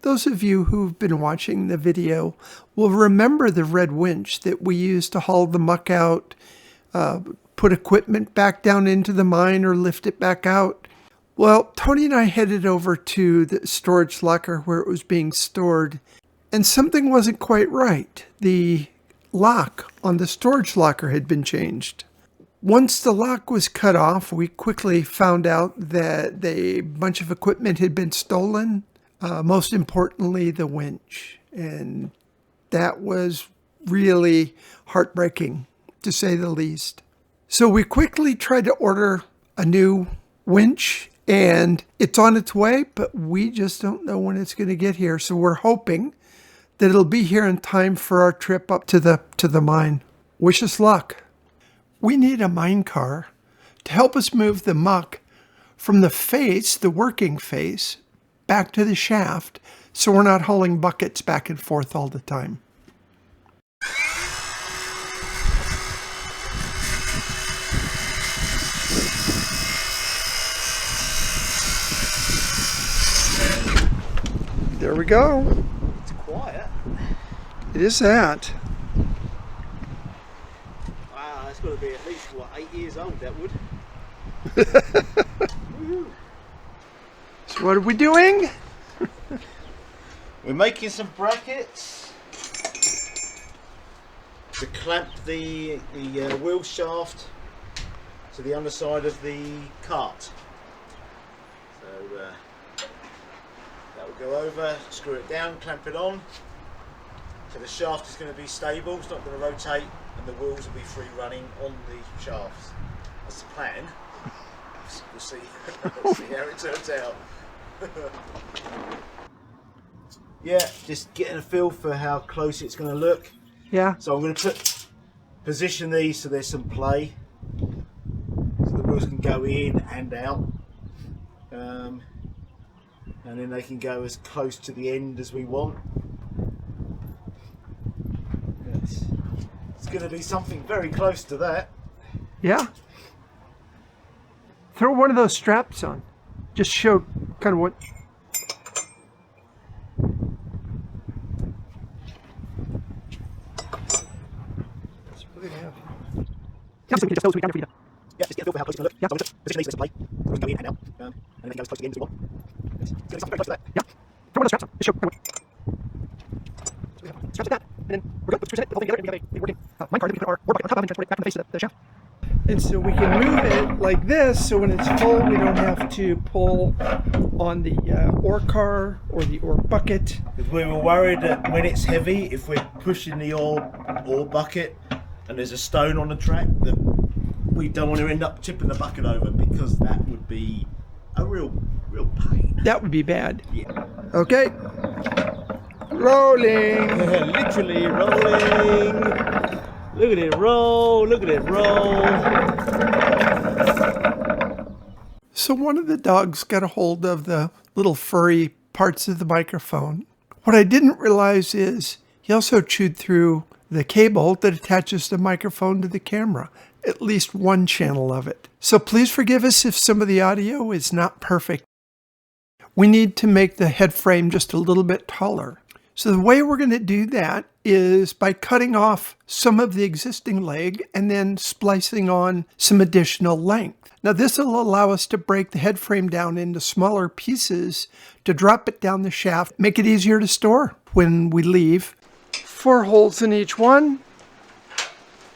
Those of you who've been watching the video will remember the red winch that we used to haul the muck out, put equipment back down into the mine or lift it back out. Well, Tony and I headed over to the storage locker where it was being stored, and something wasn't quite right. The lock on the storage locker had been changed. Once the lock was cut off, we quickly found out that a bunch of equipment had been stolen, most importantly, the winch. And that was really heartbreaking, to say the least. So we quickly tried to order a new winch, and it's on its way, but we just don't know when it's going to get here. So we're hoping that it'll be here in time for our trip up to the mine. Wish us luck. We need a mine car to help us move the muck from the face, the working face, back to the shaft, so we're not hauling buckets back and forth all the time. There we go. It's quiet. It is that. Wow, that's got to be at least, what, 8 years old, that would. So what are we doing? We're making some brackets to clamp the wheel shaft to the underside of the cart. So that will go over, screw it down, clamp it on. So the shaft is going to be stable, it's not going to rotate, and the wheels will be free running on the shafts. That's the plan. We'll see, we'll see how it turns out. Yeah, just getting a feel for how close it's going to look. Yeah. So I'm going to position these so there's some play, so the wheels can go in and out, and then they can go as close to the end as we want. Yes. It's going to be something very close to that. Yeah. Throw one of those straps on. Just show kind of what. That's really heavy. Yeah, so we can just we can for you. Yeah, just get a feel for how close it's going to look. Yeah. So just position these so there's some play. The wheels go in and out, and then they can go as close to the end as we want. Yes. It's going to be something very close to that. Yeah. Throw one of the straps on. Just show kind of what. So we have straps like that, and then we're good. Let's screw it, the whole thing together, and we have a working mine car that we can put our ore bucket on top of and transport it back to the face of the shaft. And so we can move it like this, so when it's full, we don't have to pull on the ore car or the ore bucket. Because we were worried that when it's heavy, if we're pushing the ore bucket and there's a stone on the track, that we don't want to end up tipping the bucket over, because that would be a real pain. That would be bad. Yeah. Okay. Rolling. Literally rolling. Look at it roll, look at it roll. So one of the dogs got a hold of the little furry parts of the microphone. What I didn't realize is he also chewed through the cable that attaches the microphone to the camera, at least one channel of it. So please forgive us if some of the audio is not perfect. We need to make the head frame just a little bit taller. So the way we're going to do that is by cutting off some of the existing leg and then splicing on some additional length. Now this will allow us to break the head frame down into smaller pieces to drop it down the shaft, make it easier to store when we leave. 4 holes in each one,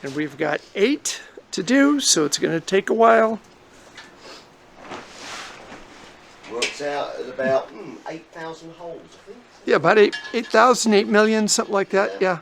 and we've got 8 to do, so it's going to take a while. Works out at about 8,000 holes, I think. Yeah, about 8,000, 8 million, something like that, yeah.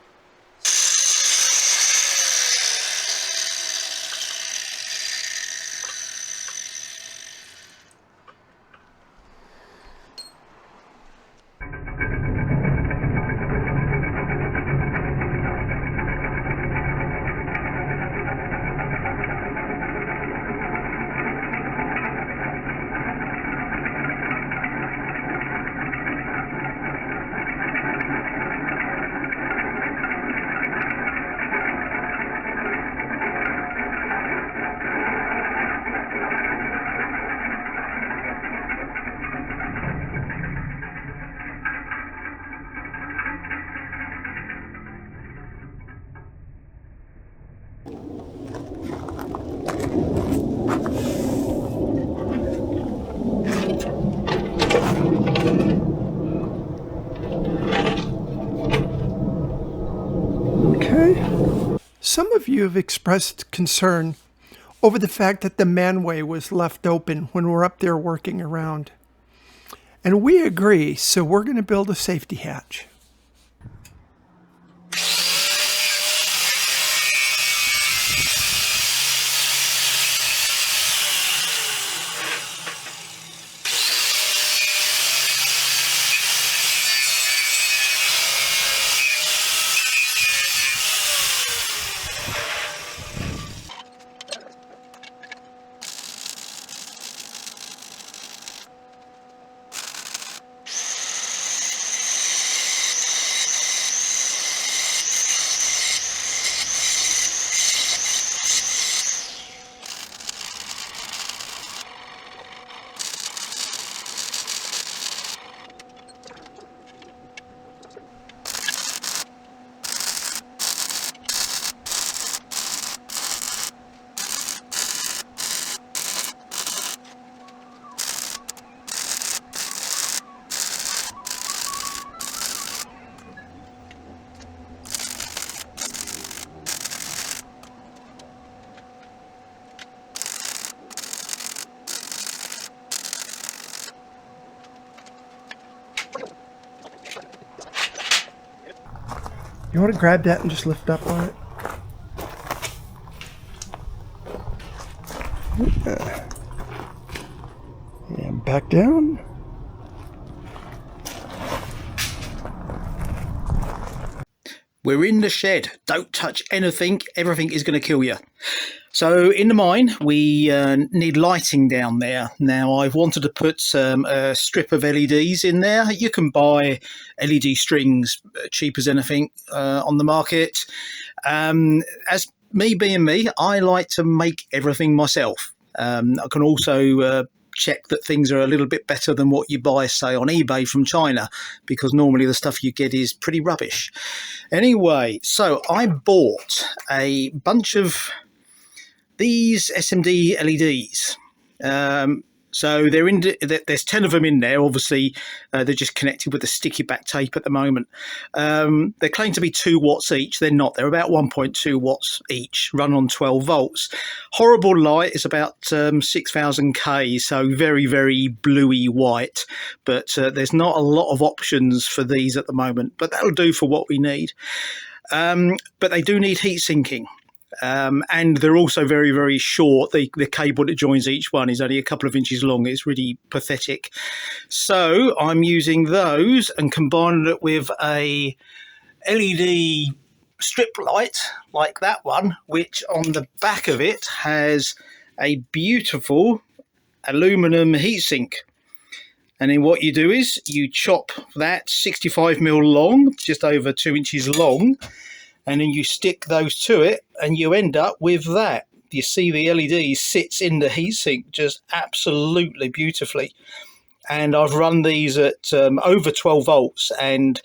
Some of you have expressed concern over the fact that the manway was left open when we're up there working around. And we agree, so we're going to build a safety hatch. You want to grab that and just lift up on it? And back down. We're in the shed. Don't touch anything. Everything is going to kill you. So in the mine, we need lighting down there. Now, I've wanted to put a strip of LEDs in there. You can buy LED strings cheap as anything on the market. As me being me, I like to make everything myself. I can also check that things are a little bit better than what you buy, say, on eBay from China, because normally the stuff you get is pretty rubbish. Anyway, so I bought a bunch of these SMD LEDs. So there's 10 of them in there. Obviously, they're just connected with the sticky back tape at the moment. They claim to be 2 watts each. They're not. They're about 1.2 watts each, run on 12 volts. Horrible light is about 6,000K, so very, very bluey white. But there's not a lot of options for these at the moment. But that'll do for what we need. But they do need heat sinking. And they're also very, very short. The cable that joins each one is only a couple of inches long. It's really pathetic. So I'm using those and combining it with a LED strip light like that one, which on the back of it has a beautiful aluminum heatsink. And then what you do is you chop that 65mm long, just over 2 inches long, and then you stick those to it and you end up with that. You see the LED sits in the heatsink just absolutely beautifully. And I've run these at over 12 volts and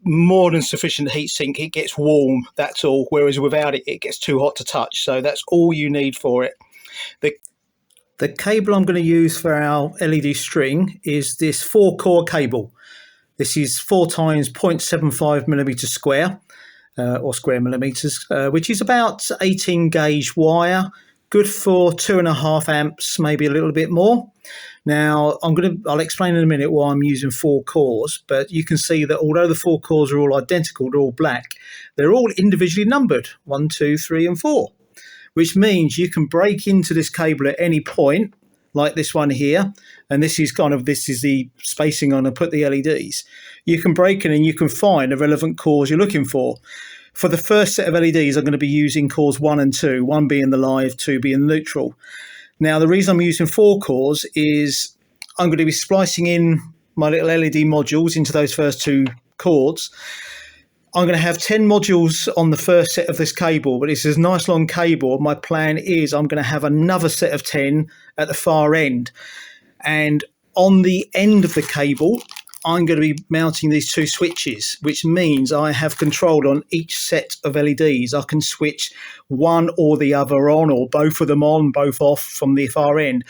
more than sufficient heatsink. It gets warm, that's all. Whereas without it, it gets too hot to touch. So that's all you need for it. The cable I'm going to use for our LED string is this 4-core cable. This is 4 times 0.75mm square. Or square millimeters, which is about 18 gauge wire, good for 2.5 amps, maybe a little bit more. Now, I'll explain in a minute why I'm using 4 cores, but you can see that although the 4 cores are all identical, they're all black, they're all individually numbered, 1, 2, 3, and 4, which means you can break into this cable at any point, like this one here, and this is the spacing on to put the LEDs. You can break in and you can find the relevant cores you're looking for. For the first set of LEDs, I'm going to be using cores 1 and 2, 1 being the live, 2 being neutral. Now, the reason I'm using 4 cores is I'm going to be splicing in my little LED modules into those first 2 cords. I'm going to have 10 modules on the first set of this cable, but it's a nice long cable. My plan is I'm going to have another set of 10 at the far end. And on the end of the cable, I'm going to be mounting these 2 switches, which means I have control on each set of LEDs. I can switch one or the other on, or both of them on, both off from the far end.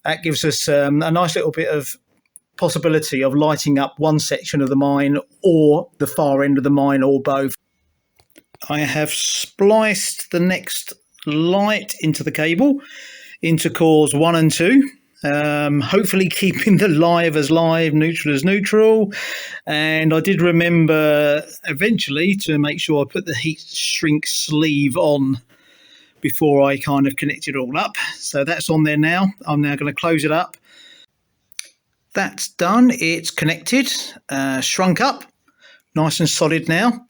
That gives us a nice little bit of possibility of lighting up one section of the mine or the far end of the mine or both. I have spliced the next light into the cable, into cores 1 and 2. Hopefully keeping the live as live, neutral as neutral. And I did remember eventually to make sure I put the heat shrink sleeve on before I kind of connected it all up. So that's on there now. I'm now going to close it up. That's done. It's connected, shrunk up, nice and solid now.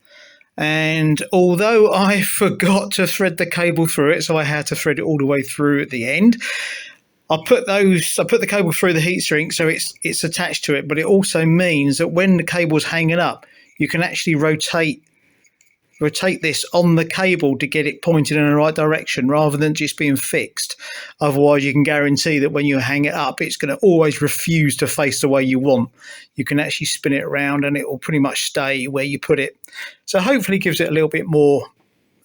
And although I forgot to thread the cable through it, so I had to thread it all the way through at the end, I put the cable through the heat shrink so it's attached to it, but it also means that when the cable's hanging up, you can actually rotate this on the cable to get it pointed in the right direction rather than just being fixed. Otherwise, you can guarantee that when you hang it up, it's going to always refuse to face the way you want. You can actually spin it around and it will pretty much stay where you put it. So hopefully gives it a little bit more,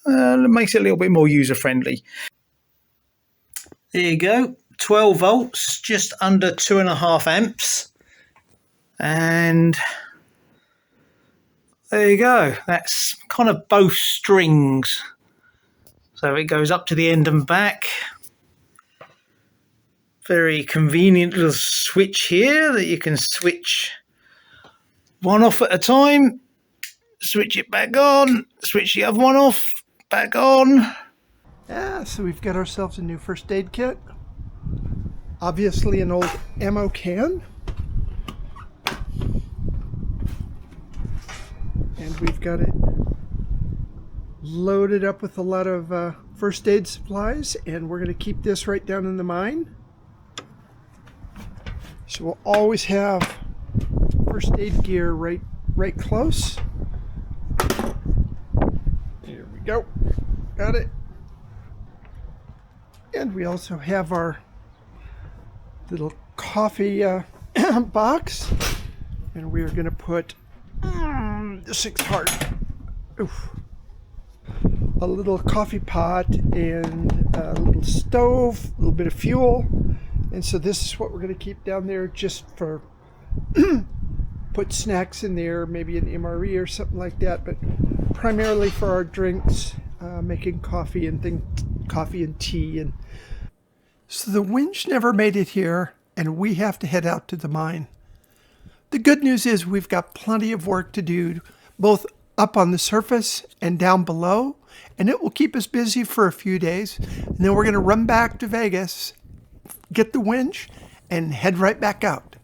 makes it a little bit more user-friendly. There you go. 12 volts, just under 2.5 amps. And there you go. That's kind of both strings. So it goes up to the end and back. Very convenient little switch here that you can switch one off at a time. Switch it back on. Switch the other one off. Back on. Yeah, so we've got ourselves a new first aid kit. Obviously an old ammo can. And we've got it loaded up with a lot of first aid supplies, and we're going to keep this right down in the mine. So we'll always have first aid gear right close. Here we go. Got it. And we also have our little coffee box, and we are going to put the 6 heart, a little coffee pot and a little stove, a little bit of fuel. And so this is what we're going to keep down there, just for put snacks in there, maybe an MRE or something like that, but primarily for our drinks, making coffee and tea. And so the winch never made it here, and we have to head out to the mine. The good news is we've got plenty of work to do, both up on the surface and down below, and it will keep us busy for a few days. And then we're going to run back to Vegas, get the winch, and head right back out.